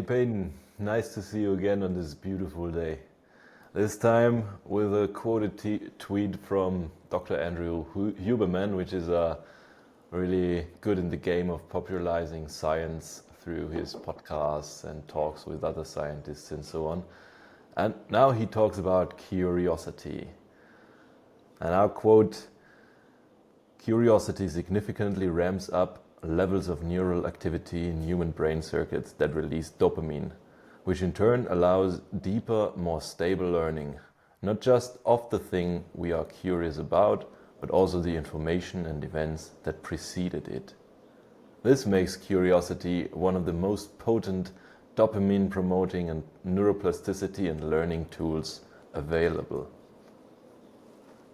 Peyton, nice to see you again on this beautiful day. This time with a quoted tweet from Dr. Andrew Huberman, which is really good in the game of popularizing science through his podcasts and talks with other scientists and so on. And now he talks about curiosity. And I'll quote, "Curiosity significantly ramps up levels of neural activity in human brain circuits that release dopamine, which in turn allows deeper, more stable learning, not just of the thing we are curious about, but also the information and events that preceded it. This makes curiosity one of the most potent dopamine-promoting and neuroplasticity and learning tools available."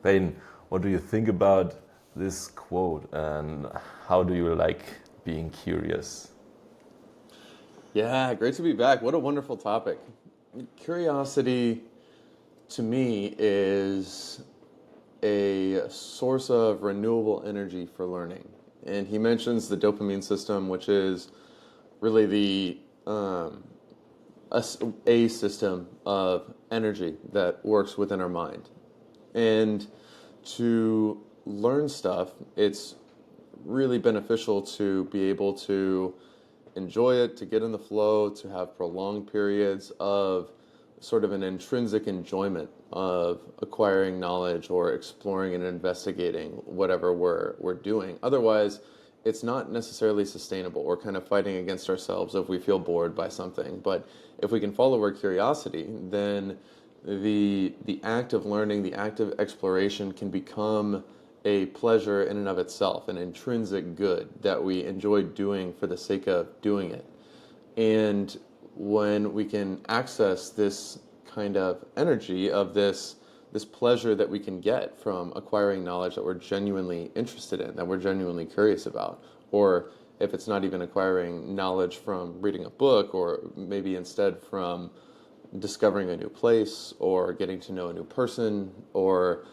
Peyton, what do you think about this quote, and how do you like being curious? Yeah, great to be back. What a wonderful topic. Curiosity, to me, is a source of renewable energy for learning. And he mentions the dopamine system, which is really a system of energy that works within our mind. And to learn stuff, it's really beneficial to be able to enjoy it, to get in the flow, to have prolonged periods of sort of an intrinsic enjoyment of acquiring knowledge or exploring and investigating whatever we're doing. Otherwise, it's not necessarily sustainable. We're kind of fighting against ourselves if we feel bored by something. But if we can follow our curiosity, then the act of learning, the act of exploration can become a pleasure in and of itself, an intrinsic good that we enjoy doing for the sake of doing it. And when we can access this kind of energy of this pleasure that we can get from acquiring knowledge that we're genuinely interested in, that we're genuinely curious about, or if it's not even acquiring knowledge from reading a book, or maybe instead from discovering a new place, or getting to know a new person, or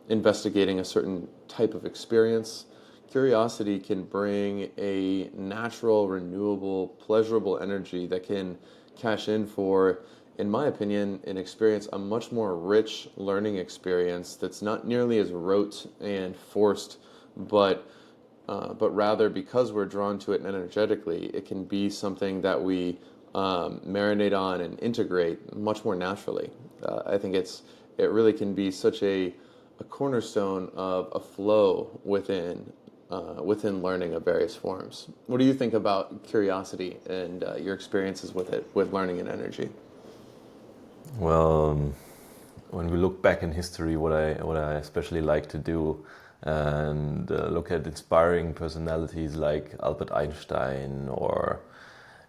investigating a certain type of experience, curiosity can bring a natural, renewable, pleasurable energy that can cash in for, in my opinion, a much more rich learning experience that's not nearly as rote and forced, but rather, because we're drawn to it energetically, it can be something that we marinate on and integrate much more naturally. I think it really can be such a cornerstone of a flow within learning of various forms. What do you think about curiosity and your experiences with it, with learning and energy? Well, when we look back in history, what I especially like to do and look at inspiring personalities like Albert Einstein or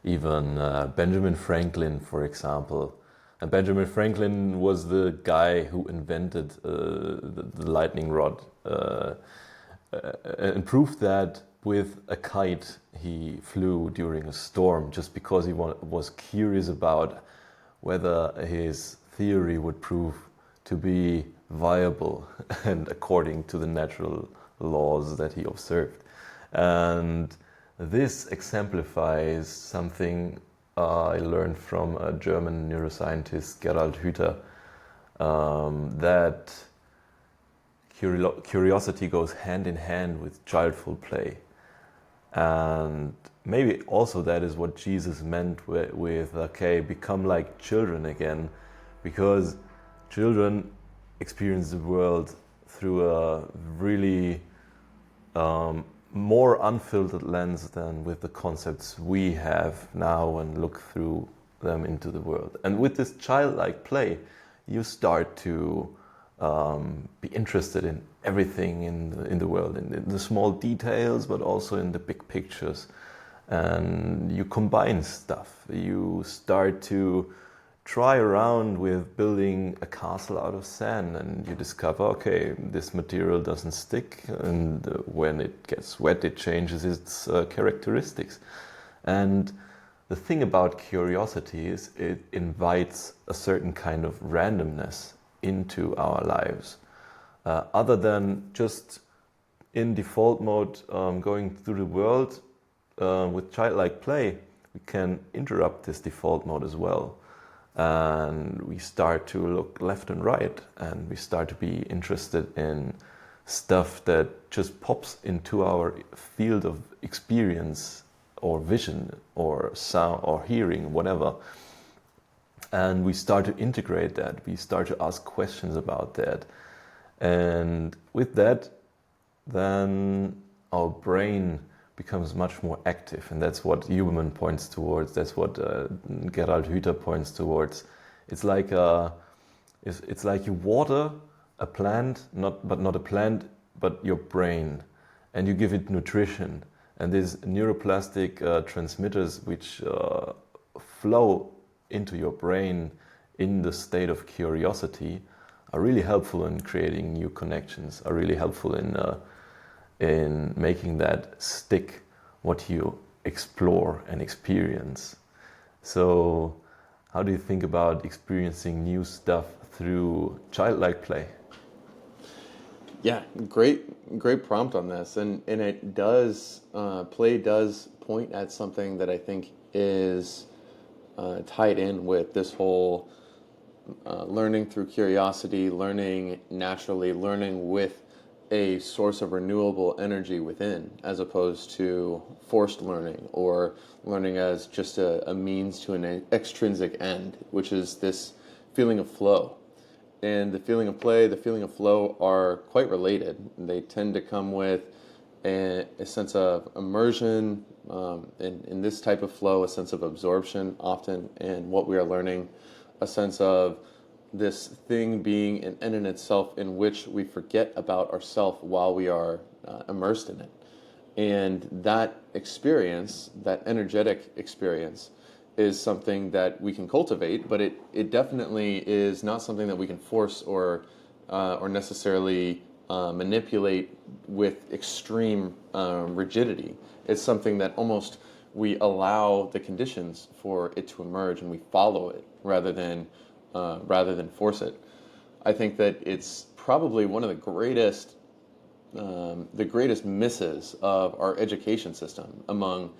even Benjamin Franklin, for example. And Benjamin Franklin was the guy who invented the lightning rod and proved that with a kite he flew during a storm, just because he was curious about whether his theory would prove to be viable and according to the natural laws that he observed. And this exemplifies something I learned from a German neuroscientist, Gerald Hüther, that curiosity goes hand in hand with childful play. And maybe also that is what Jesus meant with okay, become like children again, because children experience the world through a really more unfiltered lens than with the concepts we have now and look through them into the world. And with this childlike play, you start to be interested in everything in the world, in the small details, but also in the big pictures. And you combine stuff. You start to try around with building a castle out of sand, and you discover, okay, this material doesn't stick, and when it gets wet it changes its characteristics. And the thing about curiosity is it invites a certain kind of randomness into our lives, other than just in default mode going through the world with childlike play. we can interrupt this default mode as well. And we start to look left and right, and we start to be interested in stuff that just pops into our field of experience or vision or sound or hearing, whatever. And we start to integrate that. We start to ask questions about that. And with that, then our brain becomes much more active. And that's what Huberman points towards. That's what Gerald Hüther points towards. It's like it's like you water a plant, not a plant, but your brain, and you give it nutrition. And these neuroplastic transmitters which flow into your brain in the state of curiosity are really helpful in creating new connections, are really helpful in making that stick what you explore and experience. So how do you think about experiencing new stuff through childlike play? Yeah, great prompt on this, and it does play does point at something that I think is tied in with this whole learning through curiosity, learning naturally, learning with a source of renewable energy within, as opposed to forced learning or learning as just a means to an extrinsic end, which is this feeling of flow. And the feeling of play, the feeling of flow are quite related. They tend to come with a sense of immersion, in this type of flow, a sense of absorption often, and what we are learning, a sense of this thing being an end in itself in which we forget about ourselves while we are immersed in it. And that experience, that energetic experience, is something that we can cultivate, but it definitely is not something that we can force or necessarily manipulate with extreme rigidity. It's something that almost we allow the conditions for it to emerge, and we follow it rather than force it. I think that it's probably one of the greatest misses of our education system, among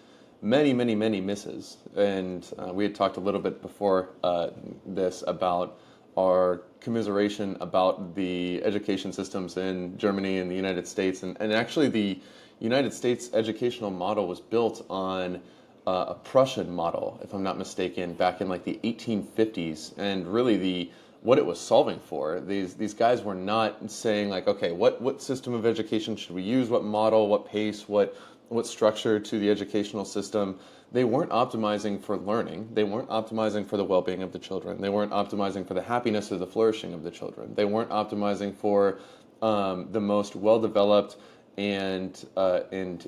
many, many, many misses. And we had talked a little bit before this about our commiseration about the education systems in Germany and the United States. And actually the United States educational model was built on a Prussian model, if I'm not mistaken, back in like the 1850s. And really what it was solving for, these guys were not saying like, okay, what system of education should we use, what model, what pace, what structure to the educational system. They weren't optimizing for learning. They weren't optimizing for the well-being of the children. They weren't optimizing for the happiness or the flourishing of the children. They weren't optimizing for the most well-developed and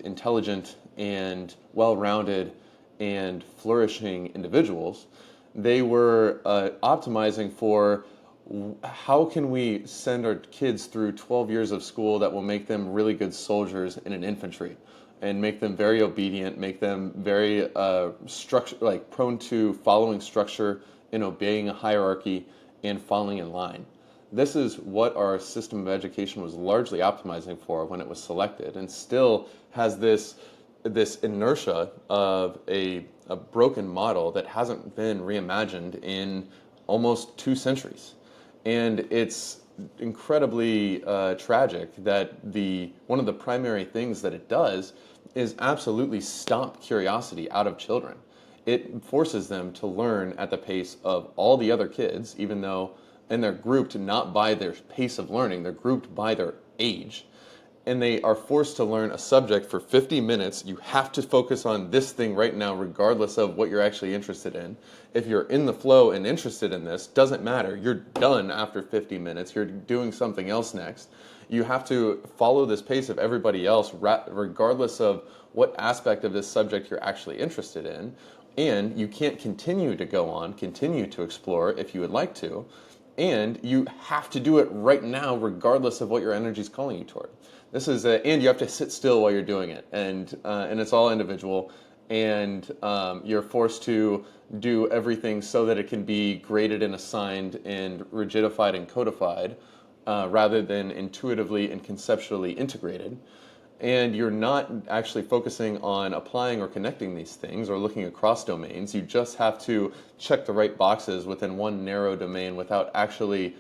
intelligent and well-rounded and flourishing individuals. They were optimizing for how can we send our kids through 12 years of school that will make them really good soldiers in an infantry, and make them very obedient, make them very prone to following structure and obeying a hierarchy and falling in line. This is what our system of education was largely optimizing for when it was selected, and still has this inertia of a broken model that hasn't been reimagined in almost 2 centuries. And it's incredibly tragic that one of the primary things that it does is absolutely stomp curiosity out of children. It forces them to learn at the pace of all the other kids, even though, and they're grouped not by their pace of learning, they're grouped by their age. And they are forced to learn a subject for 50 minutes. You have to focus on this thing right now, regardless of what you're actually interested in. If you're in the flow and interested in this, doesn't matter. You're done after 50 minutes. You're doing something else next. You have to follow this pace of everybody else, regardless of what aspect of this subject you're actually interested in. And you can't continue to go on, continue to explore if you would like to. And you have to do it right now, regardless of what your energy is calling you toward. And you have to sit still while you're doing it, and it's all individual, and you're forced to do everything so that it can be graded and assigned and rigidified and codified, rather than intuitively and conceptually integrated. and you're not actually focusing on applying or connecting these things or looking across domains. You just have to check the right boxes within one narrow domain without actually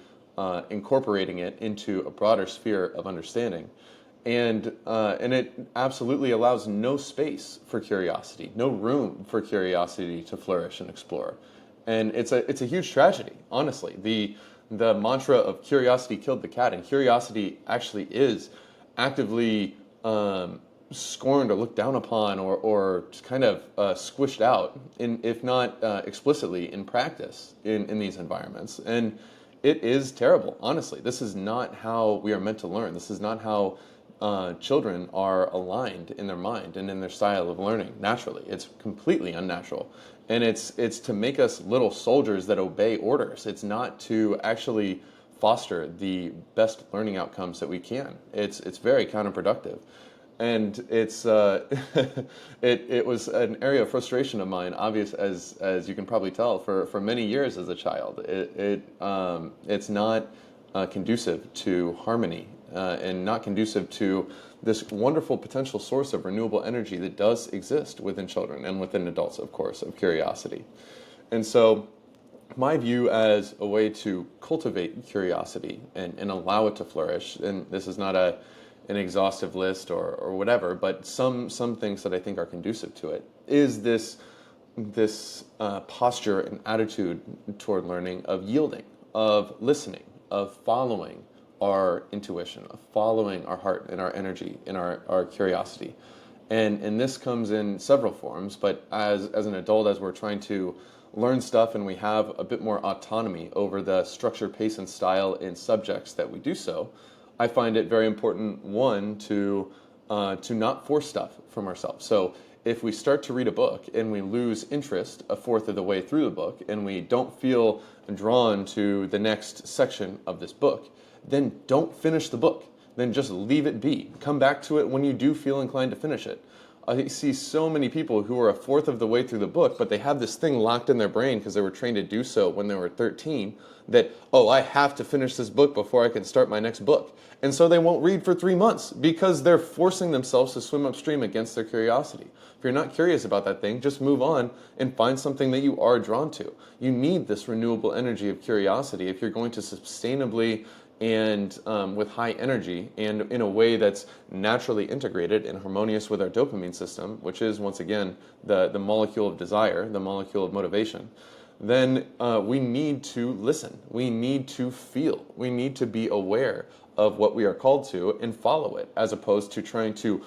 incorporating it into a broader sphere of understanding. And it absolutely allows no space for curiosity, no room for curiosity to flourish and explore. And it's a huge tragedy, honestly. The mantra of curiosity killed the cat, and curiosity actually is actively scorned or looked down upon, or kind of squished out, if not explicitly in practice in these environments. And it is terrible, honestly. This is not how we are meant to learn. This is not how children are aligned in their mind and in their style of learning naturally. It's completely unnatural. And it's to make us little soldiers that obey orders. It's not to actually foster the best learning outcomes that we can. It's very counterproductive. And it's it was an area of frustration of mine, obvious as you can probably tell, for many years as a child. It's not conducive to harmony and not conducive to this wonderful potential source of renewable energy that does exist within children and within adults, of course, of curiosity. And so my view as a way to cultivate curiosity and allow it to flourish, and this is not an exhaustive list or whatever, but some things that I think are conducive to it, is this posture and attitude toward learning of yielding, of listening, of following our intuition, of following our heart and our energy and our curiosity. And this comes in several forms, but as an adult, as we're trying to learn stuff and we have a bit more autonomy over the structure, pace, and style in subjects that we do so, I find it very important, one, to not force stuff from ourselves. So if we start to read a book and we lose interest a fourth of the way through the book and we don't feel drawn to the next section of this book, then don't finish the book. Then just leave it be. Come back to it when you do feel inclined to finish it. I see so many people who are a fourth of the way through the book, but they have this thing locked in their brain because they were trained to do so when they were 13, that, oh, I have to finish this book before I can start my next book. And so they won't read for 3 months because they're forcing themselves to swim upstream against their curiosity. If you're not curious about that thing, just move on and find something that you are drawn to. You need this renewable energy of curiosity if you're going to sustainably and with high energy and in a way that's naturally integrated and harmonious with our dopamine system, which is, once again, the molecule of desire, the molecule of motivation, then we need to listen. We need to feel. We need to be aware of what we are called to and follow it, as opposed to trying to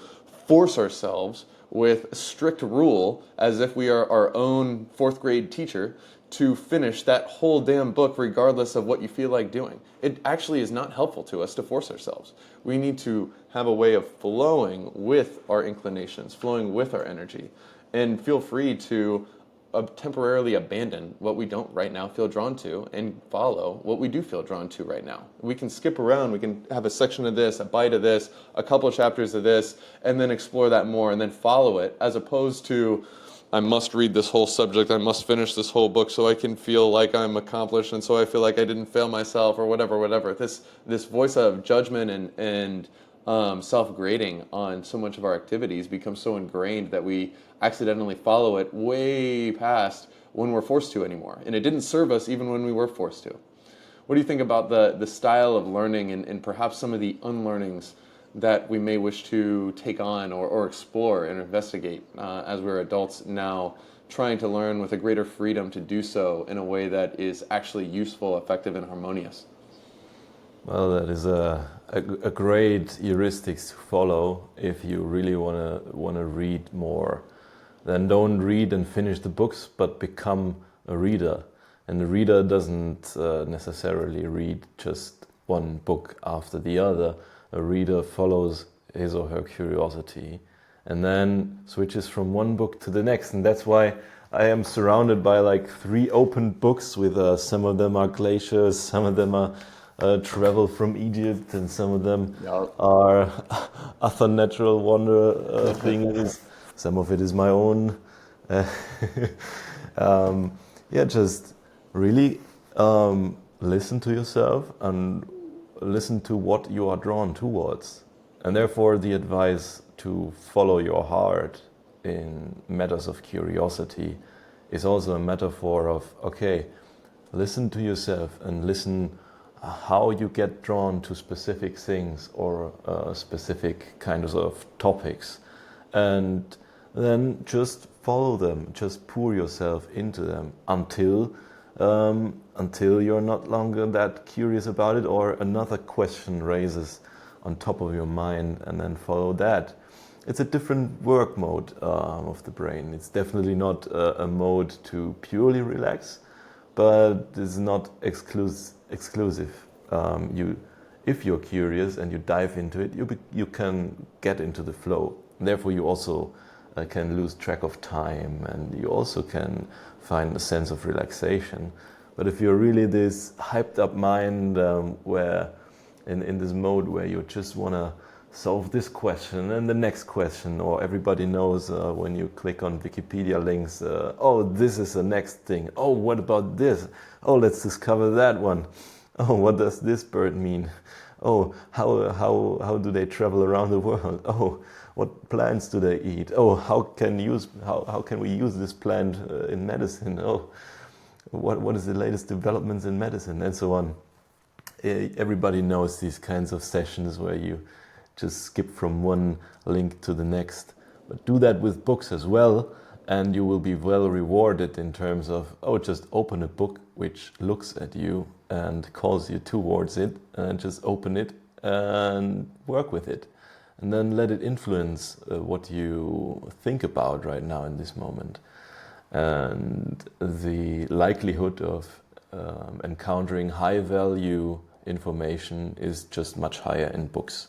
force ourselves with strict rule as if we are our own fourth grade teacher to finish that whole damn book regardless of what you feel like doing. It actually is not helpful to us to force ourselves. We need to have a way of flowing with our inclinations, flowing with our energy, and feel free to temporarily abandon what we don't right now feel drawn to and follow what we do feel drawn to right now. We can skip around, we can have a section of this, a bite of this, a couple of chapters of this, and then explore that more and then follow it, as opposed to, I must read this whole subject, I must finish this whole book so I can feel like I'm accomplished and so I feel like I didn't fail myself or whatever. This voice of judgment and self-grading on so much of our activities becomes so ingrained that we accidentally follow it way past when we're forced to anymore. And it didn't serve us even when we were forced to. What do you think about the style of learning and perhaps some of the unlearnings that we may wish to take on or explore and investigate as we're adults now, trying to learn with a greater freedom to do so in a way that is actually useful, effective, and harmonious? Well, that is a great heuristics to follow if you really wanna read more. Then don't read and finish the books, but become a reader. And the reader doesn't necessarily read just one book after the other. A reader follows his or her curiosity and then switches from one book to the next. And that's why I am surrounded by like 3 open books with some of them are glaciers, some of them are travel from Egypt, and some of them are other natural wonder things. Some of it is my own. Just really listen to yourself and listen to what you are drawn towards. And therefore the advice to follow your heart in matters of curiosity is also a metaphor of, okay, listen to yourself and listen how you get drawn to specific things or specific kinds of topics, and then just follow them, just pour yourself into them until you're not longer that curious about it or another question raises on top of your mind, and then follow that. It's a different work mode of the brain. It's definitely not a mode to purely relax, but it's not exclusive. If you're curious and you dive into it, you can get into the flow. Therefore, you also can lose track of time, and you also can find a sense of relaxation. But if you're really this hyped up mind where in this mode where you just want to solve this question and the next question, or everybody knows when you click on Wikipedia links, oh, this is the next thing. Oh, what about this? Oh, let's discover that one. Oh, what does this bird mean? Oh, how do they travel around the world? Oh, what plants do they eat? Oh, how can we use this plant in medicine? Oh, what is the latest developments in medicine, and so on. Everybody knows these kinds of sessions where you just skip from one link to the next. But do that with books as well, and you will be well rewarded in terms of, oh, just open a book which looks at you and calls you towards it, and just open it and work with it. And then let it influence what you think about right now in this moment. And the likelihood of encountering high value information is just much higher in books,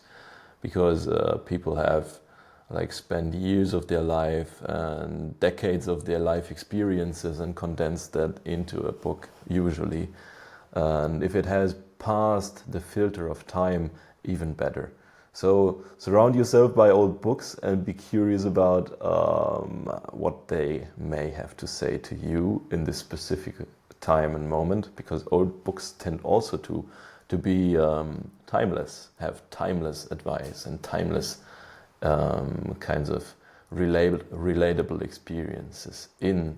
because people have spent years of their life and decades of their life experiences and condensed that into a book usually. And if it has passed the filter of time, even better. So surround yourself by old books and be curious about what they may have to say to you in this specific time and moment, because old books tend also to be timeless, have timeless advice and timeless kinds of relatable experiences in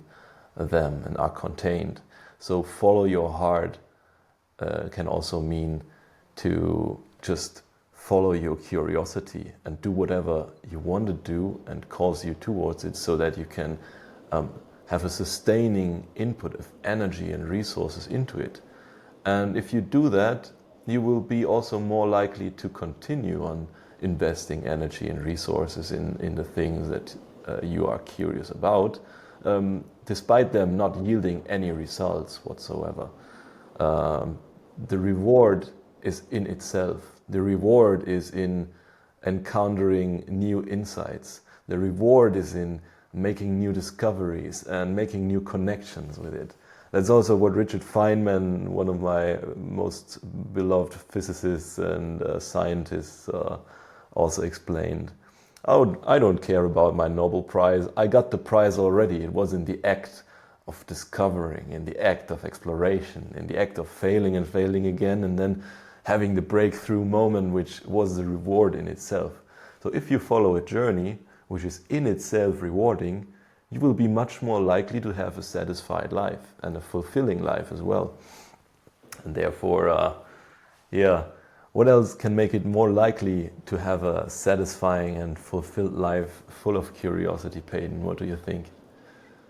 them and are contained. So follow your heart can also mean to just follow your curiosity and do whatever you want to do and calls you towards it, so that you can have a sustaining input of energy and resources into it. And if you do that, you will be also more likely to continue on investing energy and resources in the things that you are curious about, despite them not yielding any results whatsoever. The reward is in itself. The reward is in encountering new insights. The reward is in making new discoveries and making new connections with it. That's also what Richard Feynman, one of my most beloved physicists and scientists, also explained. Oh, I don't care about my Nobel Prize. I got the prize already. It was in the act of discovering, in the act of exploration, in the act of failing and failing again, and then having the breakthrough moment, which was the reward in itself. So if you follow a journey which is in itself rewarding, you will be much more likely to have a satisfied life and a fulfilling life as well. And therefore, what else can make it more likely to have a satisfying and fulfilled life full of curiosity, Peyton? What do you think?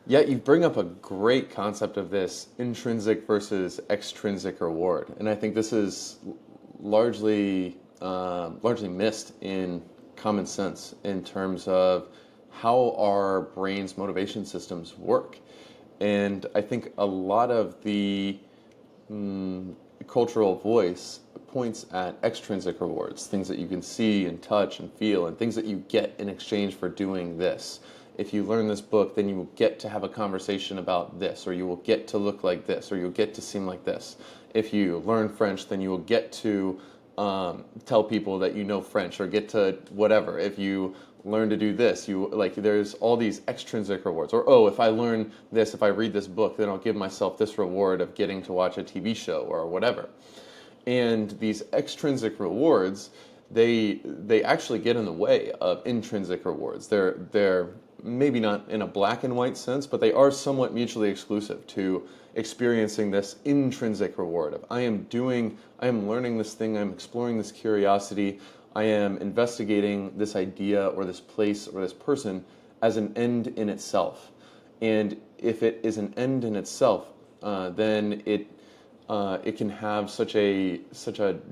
Yeah, you bring up a great concept of this intrinsic versus extrinsic reward, and I think this is largely missed in common sense in terms of how our brain's motivation systems work. And I think a lot of the cultural voice points at extrinsic rewards, things that you can see and touch and feel, and things that you get in exchange for doing this. If you learn this book, then you will get to have a conversation about this, or you will get to look like this, or you'll get to seem like this. If you learn French, then you will get to tell people that you know French, or get to whatever. If you learn to do this, there's all these extrinsic rewards. Or, oh, if I learn this, if I read this book, then I'll give myself this reward of getting to watch a TV show or whatever. And these extrinsic rewards they actually get in the way of intrinsic rewards. They're maybe not in a black and white sense, but they are somewhat mutually exclusive to experiencing this intrinsic reward of I am learning this thing, I'm exploring this curiosity, I am investigating this idea or this place or this person as an end in itself. And if it is an end in itself, then it can have such a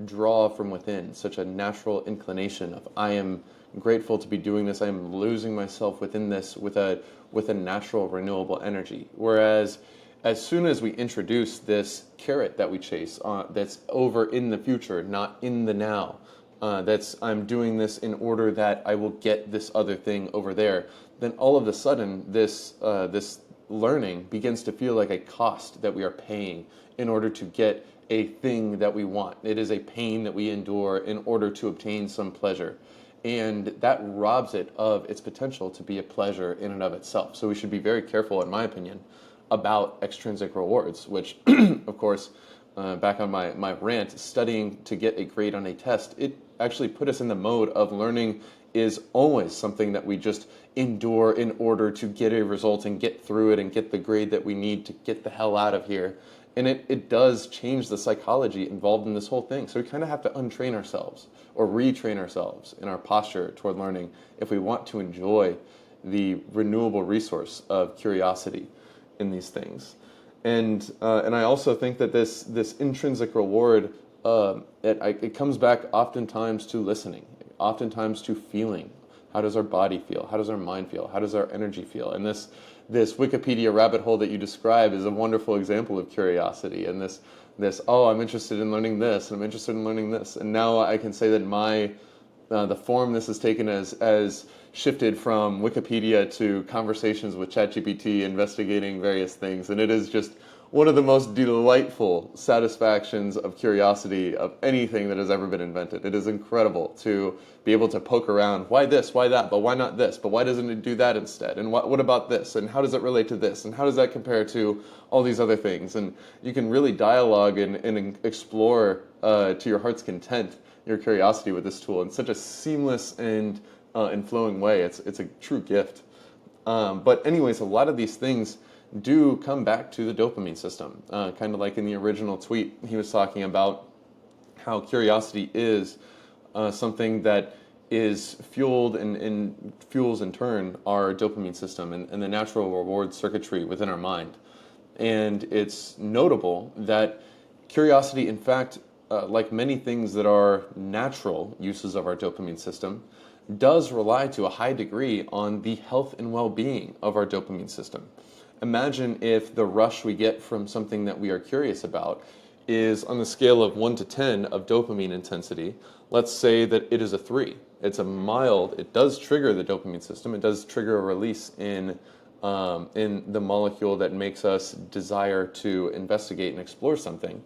draw from within, such a natural inclination of I am grateful to be doing this. I am losing myself within this with a natural renewable energy. Whereas as soon as we introduce this carrot that we chase, that's over in the future, not in the now. That's I'm doing this in order that I will get this other thing over there. Then all of a sudden, this learning begins to feel like a cost that we are paying in order to get a thing that we want. It is a pain that we endure in order to obtain some pleasure. And that robs it of its potential to be a pleasure in and of itself. So we should be very careful, in my opinion, about extrinsic rewards, which, of course, back on my rant, studying to get a grade on a test, it actually put us in the mode of learning is always something that we just endure in order to get a result and get through it and get the grade that we need to get the hell out of here. And it does change the psychology involved in this whole thing. So we kind of have to untrain ourselves or retrain ourselves in our posture toward learning if we want to enjoy the renewable resource of curiosity in these things. And I also think that this intrinsic reward, it comes back oftentimes to listening, oftentimes to feeling. How does our body feel? How does our mind feel? How does our energy feel? And this Wikipedia rabbit hole that you describe is a wonderful example of curiosity. And this I'm interested in learning this, and I'm interested in learning this. And now I can say that the form this has taken as shifted from Wikipedia to conversations with ChatGPT, investigating various things. And it is just one of the most delightful satisfactions of curiosity of anything that has ever been invented. It is incredible to be able to poke around, why this, why that, but why not this, but why doesn't it do that instead? And what about this? And how does it relate to this? And how does that compare to all these other things? And you can really dialogue and explore to your heart's content your curiosity with this tool in such a seamless and flowing way. It's a true gift. But anyways, a lot of these things do come back to the dopamine system. Kind of like in the original tweet, he was talking about how curiosity is something that is fueled and fuels in turn our dopamine system and the natural reward circuitry within our mind. And it's notable that curiosity, in fact, like many things that are natural uses of our dopamine system, does rely to a high degree on the health and well-being of our dopamine system. Imagine if the rush we get from something that we are curious about is on the scale of 1 to 10 of dopamine intensity. Let's say that it is a 3. It's a mild, it does trigger the dopamine system. It does trigger a release in the molecule that makes us desire to investigate and explore something.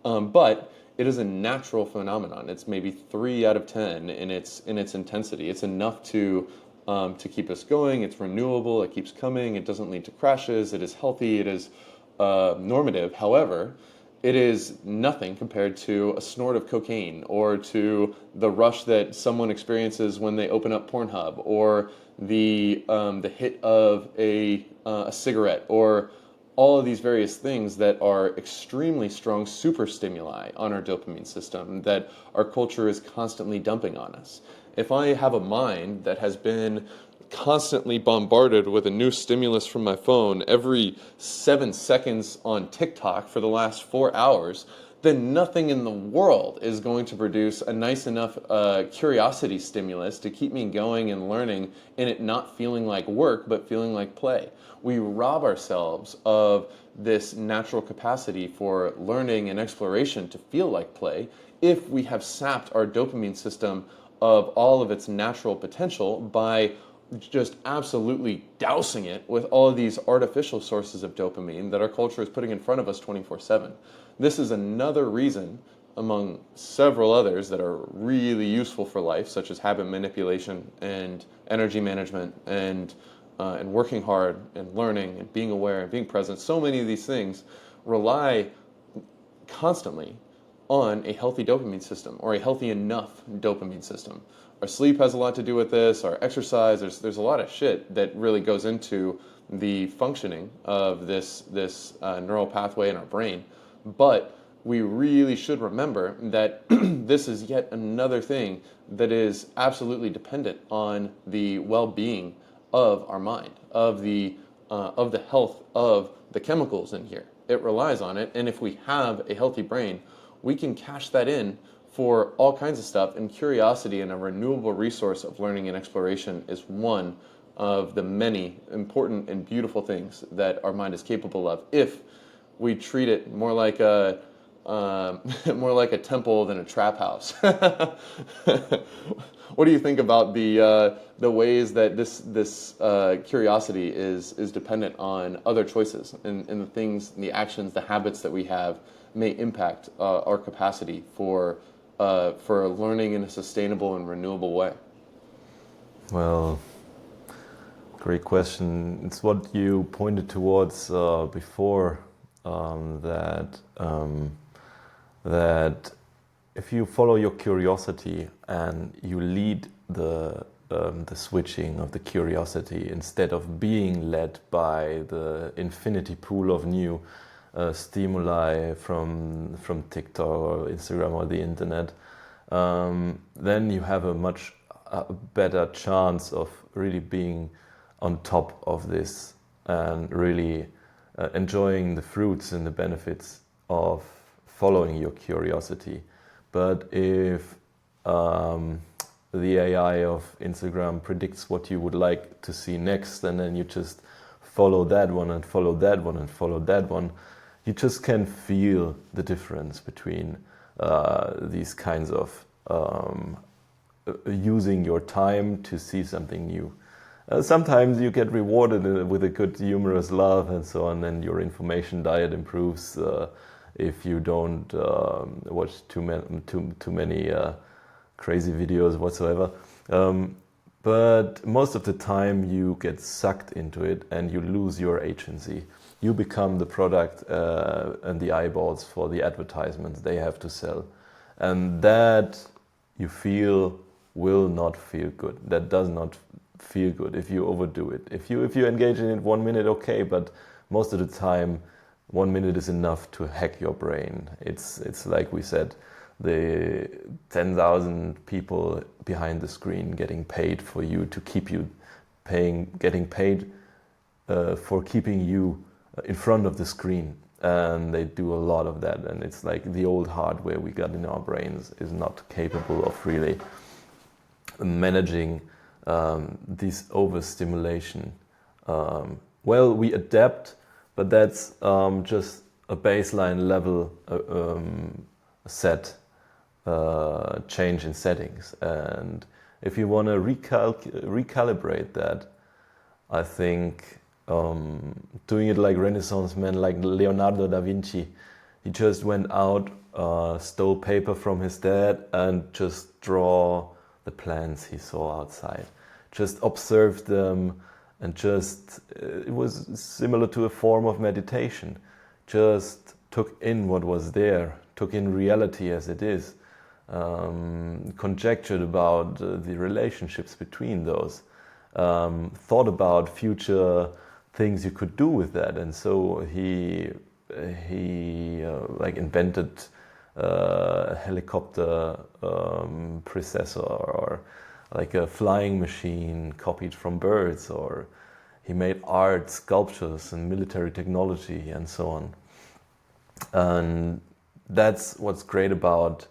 But it is a natural phenomenon. It's maybe 3 out of 10 in its intensity. It's enough to keep us going. It's renewable. It keeps coming. It doesn't lead to crashes. It is healthy. It is normative. However, it is nothing compared to a snort of cocaine or to the rush that someone experiences when they open up Pornhub or the hit of a cigarette or all of these various things that are extremely strong super stimuli on our dopamine system that our culture is constantly dumping on us. If I have a mind that has been constantly bombarded with a new stimulus from my phone every 7 seconds on TikTok for the last 4 hours, then nothing in the world is going to produce a nice enough curiosity stimulus to keep me going and learning and it not feeling like work but feeling like play. We rob ourselves of this natural capacity for learning and exploration to feel like play if we have sapped our dopamine system of all of its natural potential by just absolutely dousing it with all of these artificial sources of dopamine that our culture is putting in front of us 24/7. This is another reason, among several others that are really useful for life, such as habit manipulation and energy management and working hard and learning and being aware and being present. So many of these things rely constantly on a healthy dopamine system, or a healthy enough dopamine system. Our sleep has a lot to do with this, our exercise, there's a lot of shit that really goes into the functioning of this neural pathway in our brain. But we really should remember that this is yet another thing that is absolutely dependent on the well-being of our mind, of the health of the chemicals in here. It relies on it, and if we have a healthy brain, we can cash that in for all kinds of stuff, and curiosity and a renewable resource of learning and exploration is one of the many important and beautiful things that our mind is capable of if we treat it more like a more like a temple than a trap house. What do you think about the ways that this curiosity is dependent on other choices, and the things, the actions, the habits that we have may impact our capacity for learning in a sustainable and renewable way? Well, great question. It's what you pointed towards before, that if you follow your curiosity and you lead the switching of the curiosity instead of being led by the infinity pool of new stimuli from TikTok or Instagram or the internet, then you have a much better chance of really being on top of this and really enjoying the fruits and the benefits of following your curiosity. But if the AI of Instagram predicts what you would like to see next, and then you just follow that one and follow that one and follow that one, you just can feel the difference between these kinds of using your time to see something new. Sometimes you get rewarded with a good humorous laugh and so on, and your information diet improves if you don't watch too many crazy videos whatsoever. But most of the time you get sucked into it and you lose your agency. You become the product and the eyeballs for the advertisements they have to sell. And that you feel will not feel good. That does not feel good if you overdo it. If you engage in it 1 minute, okay, but most of the time 1 minute is enough to hack your brain. It's like we said, the 10,000 people behind the screen getting paid for you to keep you getting paid for keeping you in front of the screen. And they do a lot of that, and it's like the old hardware we got in our brains is not capable of really managing this overstimulation. Well, we adapt, but that's just a baseline level set change in settings. And if you want to recalibrate that, I think doing it like Renaissance men, like Leonardo da Vinci, he just went out, stole paper from his dad and just draw the plants he saw outside. Just observed them, and just it was similar to a form of meditation. Just took in what was there, took in reality as it is, conjectured about the relationships between those, thought about future things you could do with that, and so he like invented a helicopter processor, or like a flying machine copied from birds, or he made art, sculptures, and military technology, and so on. And that's what's great about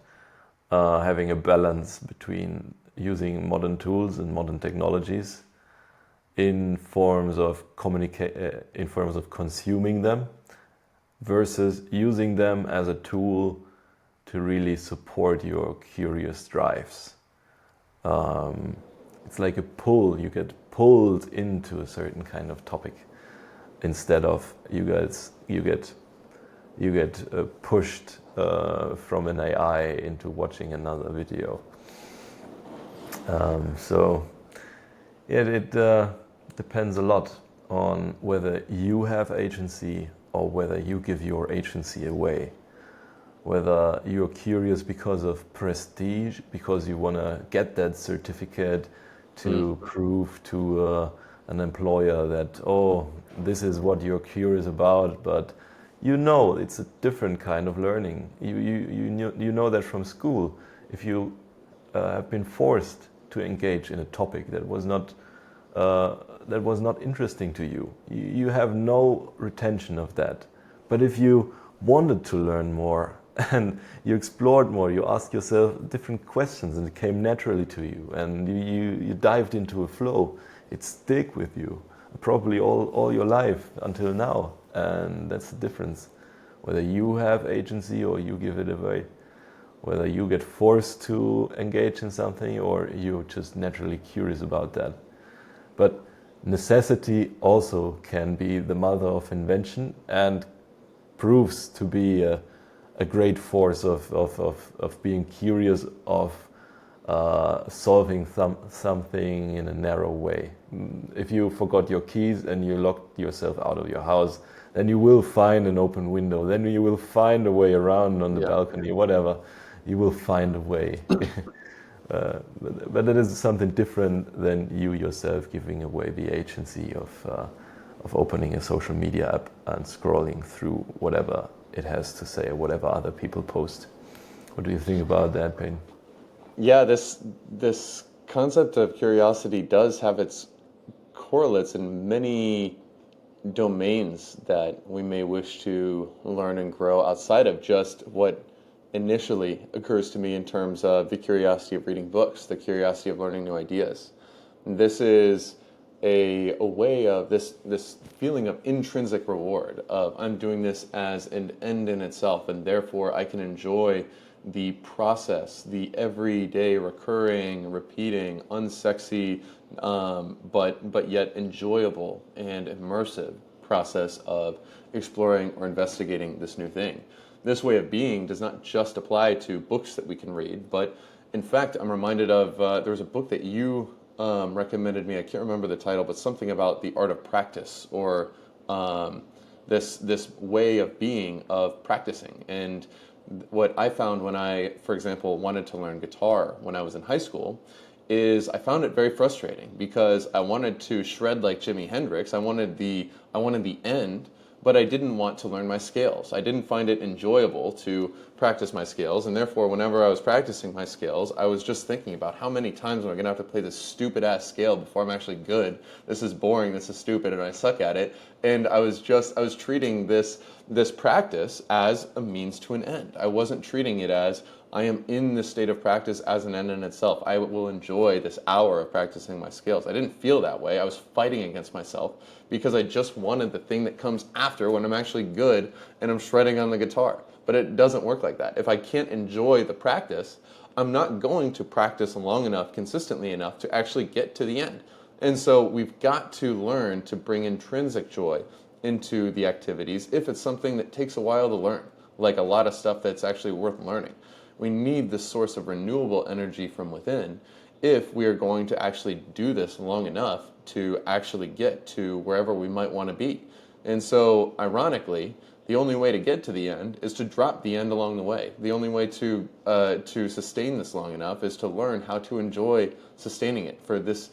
having a balance between using modern tools and modern technologies in forms of consuming them, versus using them as a tool to really support your curious drives. It's like a pull. You get pulled into a certain kind of topic instead of you get pushed from an AI into watching another video. So it depends a lot on whether you have agency or whether you give your agency away. whether you're curious because of prestige, because you want to get that certificate to prove to an employer that, oh, this is what you're curious about, but you know it's a different kind of learning. You know that from school. If you have been forced to engage in a topic that was not interesting to you, you have no retention of that. But if you wanted to learn more and you explored more, you asked yourself different questions and it came naturally to you, and you dived into a flow, it stick with you probably all your life until now. And that's the difference, whether you have agency or you give it away, whether you get forced to engage in something or you're just naturally curious about that. But necessity also can be the mother of invention and proves to be a great force of being curious, of solving something in a narrow way. If you forgot your keys and you locked yourself out of your house, then you will find an open window. Then you will find a way around on the balcony, whatever. You will find a way. But that is something different than you yourself giving away the agency of opening a social media app and scrolling through whatever it has to say or whatever other people post. What do you think about that, Payne? Yeah, this concept of curiosity does have its correlates in many domains that we may wish to learn and grow outside of just what initially occurs to me in terms of the curiosity of reading books, the curiosity of learning new ideas. This is a way of this feeling of intrinsic reward of I'm doing this as an end in itself, and therefore I can enjoy the process, the everyday recurring, repeating, unsexy, but yet enjoyable and immersive process of exploring or investigating this new thing. This way of being does not just apply to books that we can read, but in fact, I'm reminded of there was a book that you recommended me. I can't remember the title, but something about the art of practice, or this way of being of practicing. And what I found when I, for example, wanted to learn guitar when I was in high school is I found it very frustrating because I wanted to shred like Jimi Hendrix. I wanted the end, but I didn't want to learn my scales. I didn't find it enjoyable to practice my scales, and therefore whenever I was practicing my scales, I was just thinking about how many times am I going to have to play this stupid ass scale before I'm actually good. This is boring, this is stupid, and I suck at it. And I was treating this practice as a means to an end. I wasn't treating it as I am in this state of practice as an end in itself. I will enjoy this hour of practicing my scales. I didn't feel that way. I was fighting against myself because I just wanted the thing that comes after when I'm actually good and I'm shredding on the guitar. But it doesn't work like that. If I can't enjoy the practice, I'm not going to practice long enough, consistently enough to actually get to the end. And so we've got to learn to bring intrinsic joy into the activities if it's something that takes a while to learn, like a lot of stuff that's actually worth learning. We need this source of renewable energy from within if we are going to actually do this long enough to actually get to wherever we might want to be. And so, ironically, the only way to get to the end is to drop the end along the way. The only way to sustain this long enough is to learn how to enjoy sustaining it, for this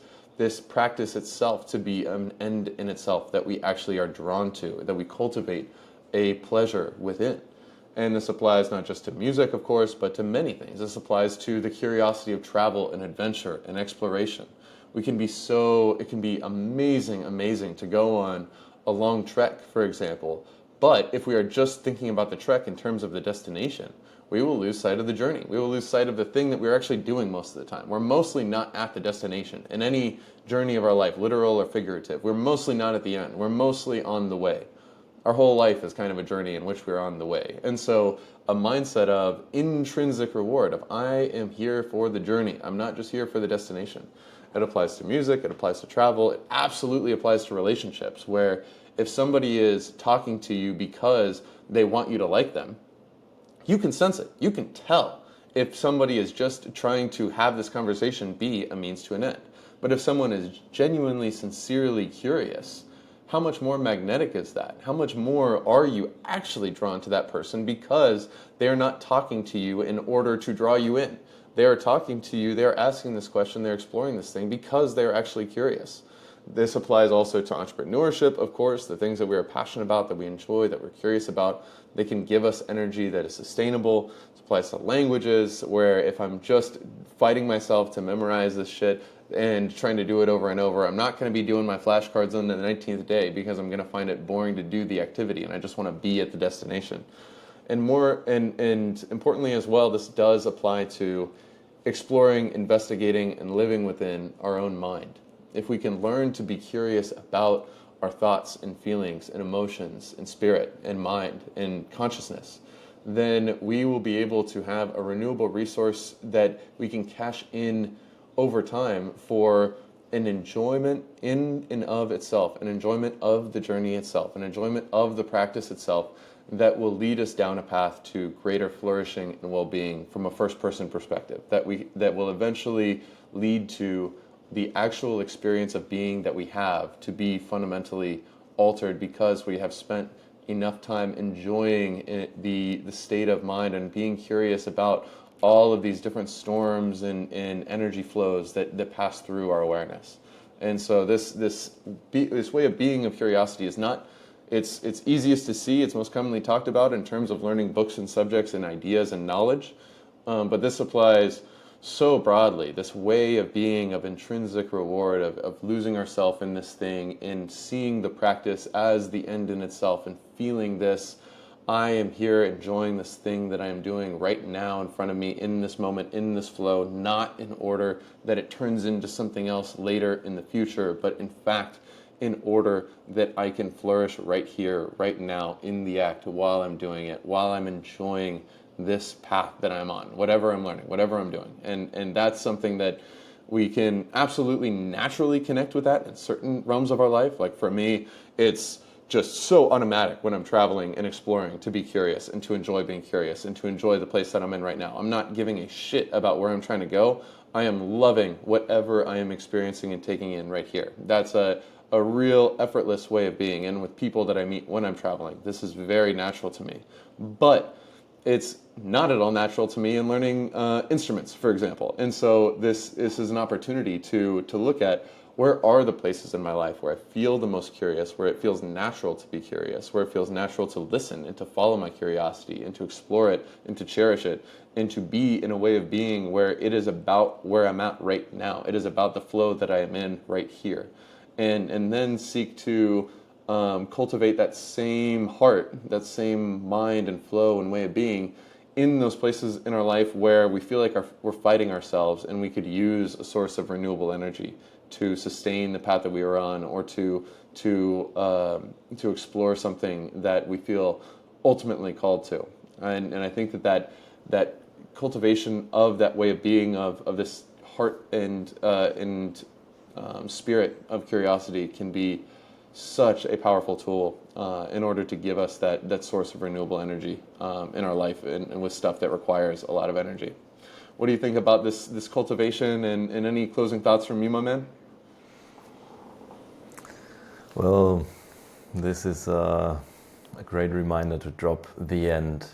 practice itself to be an end in itself that we actually are drawn to, that we cultivate a pleasure within. And this applies not just to music, of course, but to many things. This applies to the curiosity of travel and adventure and exploration. It can be amazing to go on a long trek, for example. But if we are just thinking about the trek in terms of the destination, we will lose sight of the journey. We will lose sight of the thing that we're actually doing most of the time. We're mostly not at the destination. In any journey of our life, literal or figurative, we're mostly not at the end. We're mostly on the way. Our whole life is kind of a journey in which we're on the way. And so a mindset of intrinsic reward, of I am here for the journey. I'm not just here for the destination. It applies to music, it applies to travel, it absolutely applies to relationships, where if somebody is talking to you because they want you to like them, you can sense it. You can tell if somebody is just trying to have this conversation be a means to an end. But if someone is genuinely, sincerely curious, how much more magnetic is that? How much more are you actually drawn to that person because they're not talking to you in order to draw you in? They're talking to you, they're asking this question, they're exploring this thing because they're actually curious. This applies also to entrepreneurship, of course, the things that we are passionate about, that we enjoy, that we're curious about. They can give us energy that is sustainable. This applies to languages, where if I'm just fighting myself to memorize this shit and trying to do it over and over, I'm not going to be doing my flashcards on the 19th day because I'm going to find it boring to do the activity and I just want to be at the destination. And importantly as well, this does apply to exploring, investigating, and living within our own mind. If we can learn to be curious about our thoughts and feelings and emotions and spirit and mind and consciousness, then we will be able to have a renewable resource that we can cash in over time for an enjoyment in and of itself, an enjoyment of the journey itself, an enjoyment of the practice itself that will lead us down a path to greater flourishing and well-being from a first-person perspective, that will eventually lead to the actual experience of being that we have to be fundamentally altered because we have spent enough time enjoying the state of mind and being curious about all of these different storms and energy flows that pass through our awareness. And so this way of being of curiosity is not, it's easiest to see, it's most commonly talked about in terms of learning books and subjects and ideas and knowledge, but this applies so broadly, this way of being of intrinsic reward, of losing ourselves in this thing and seeing the practice as the end in itself and feeling this, I am here enjoying this thing that I am doing right now in front of me in this moment, in this flow, not in order that it turns into something else later in the future, but in fact in order that I can flourish right here, right now, in the act while I'm doing it, while I'm enjoying this path that I'm on, whatever I'm learning, whatever I'm doing. And that's something that we can absolutely naturally connect with that in certain realms of our life. Like for me, it's just so automatic when I'm traveling and exploring to be curious and to enjoy being curious and to enjoy the place that I'm in right now. I'm not giving a shit about where I'm trying to go. I am loving whatever I am experiencing and taking in right here. That's a real effortless way of being. And with people that I meet when I'm traveling, this is very natural to me. But it's not at all natural to me in learning instruments, for example. And so this is an opportunity to look at where are the places in my life where I feel the most curious, where it feels natural to be curious, where it feels natural to listen and to follow my curiosity and to explore it and to cherish it and to be in a way of being where it is about where I'm at right now. It is about the flow that I am in right here. And then seek to cultivate that same heart, that same mind and flow and way of being in those places in our life where we feel like we're fighting ourselves and we could use a source of renewable energy to sustain the path that we are on, or to explore something that we feel ultimately called to. And I think that cultivation of that way of being, of this heart and spirit of curiosity can be such a powerful tool in order to give us that source of renewable energy in our life and with stuff that requires a lot of energy. What do you think about this cultivation, and any closing thoughts from you, my man? Well, this is a great reminder to drop the end,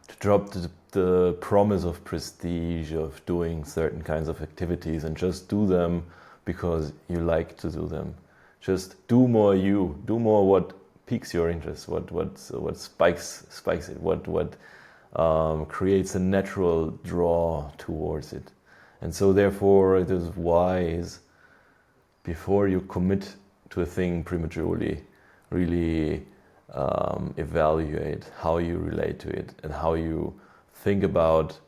to drop the promise of prestige, of doing certain kinds of activities, and just do them because you like to do them. Just do more you, do more what piques your interest, what spikes it, what creates a natural draw towards it. And so therefore it is wise, before you commit to a thing prematurely, really evaluate how you relate to it and how you think about,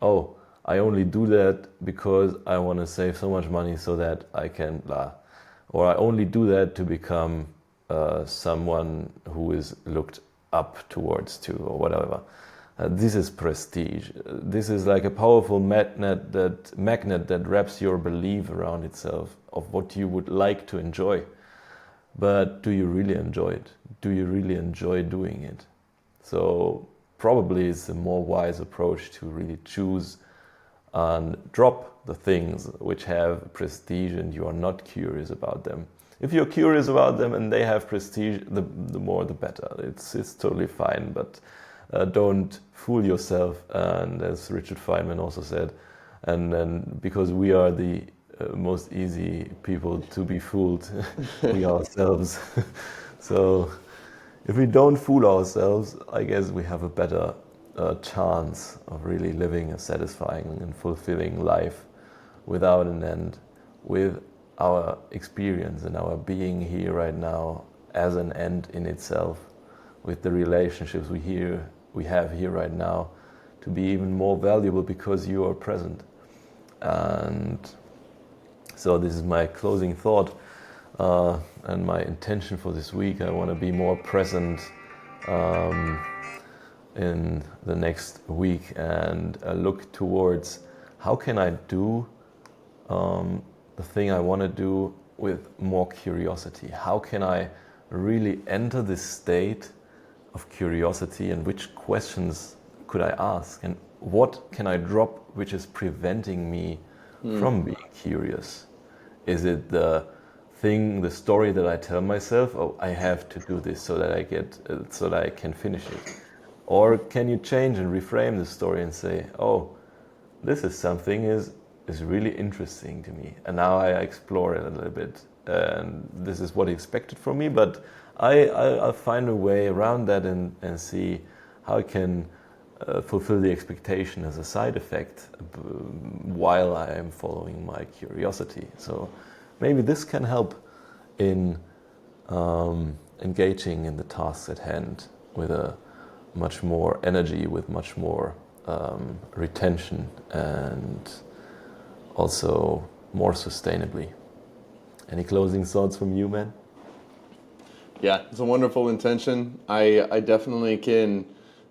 oh, I only do that because I want to save so much money so that I can blah. Or I only do that to become someone who is looked up towards to, or whatever. This is prestige. This is like a powerful magnet that wraps your belief around itself of what you would like to enjoy. But do you really enjoy it? Do you really enjoy doing it? So probably it's a more wise approach to really choose and drop the things which have prestige and you are not curious about them, if you're curious about them and they have prestige, the more the better. It's totally fine, but don't fool yourself. And as Richard Feynman also said, and then because we are the most easy people to be fooled, we ourselves. So if we don't fool ourselves, I guess we have a better chance of really living a satisfying and fulfilling life without an end, with our experience and our being here right now as an end in itself, with the relationships we have here right now, to be even more valuable because you are present. And so this is my closing thought and my intention for this week. I want to be more present in the next week and look towards how can I do the thing I want to do with more curiosity. How can I really enter this state of curiosity, and which questions could I ask, and what can I drop which is preventing me from being curious? Is it the story that I tell myself, oh, I have to do this so that I can finish it? Or can you change and reframe the story and say, oh, this is something is really interesting to me, and now I explore it a little bit, and this is what is expected from me, but I'll find a way around that and see how I can fulfill the expectation as a side effect while I am following my curiosity. So maybe this can help in engaging in the tasks at hand with a much more energy, with much more retention, and also more sustainably. Any closing thoughts from you, man? Yeah, it's a wonderful intention. I definitely can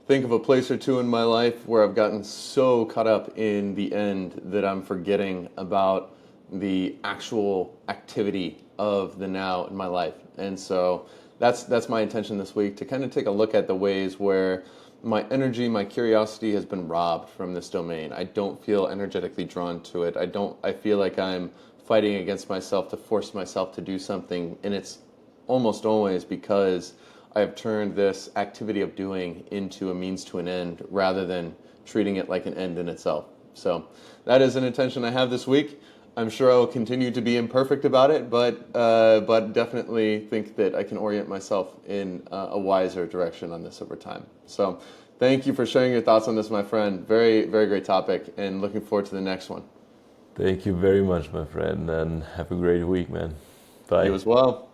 think of a place or two in my life where I've gotten so caught up in the end that I'm forgetting about the actual activity of the now in my life. And so that's my intention this week, to kind of take a look at the ways where my energy, my curiosity has been robbed from this domain. I don't feel energetically drawn to it. I feel like I'm fighting against myself to force myself to do something, and it's almost always because I have turned this activity of doing into a means to an end rather than treating it like an end in itself. So that is an intention I have this week. I'm sure I will continue to be imperfect about it, but definitely think that I can orient myself in a wiser direction on this over time. So thank you for sharing your thoughts on this, my friend. Very, very great topic, and looking forward to the next one. Thank you very much, my friend, and have a great week, man. Bye. You as well.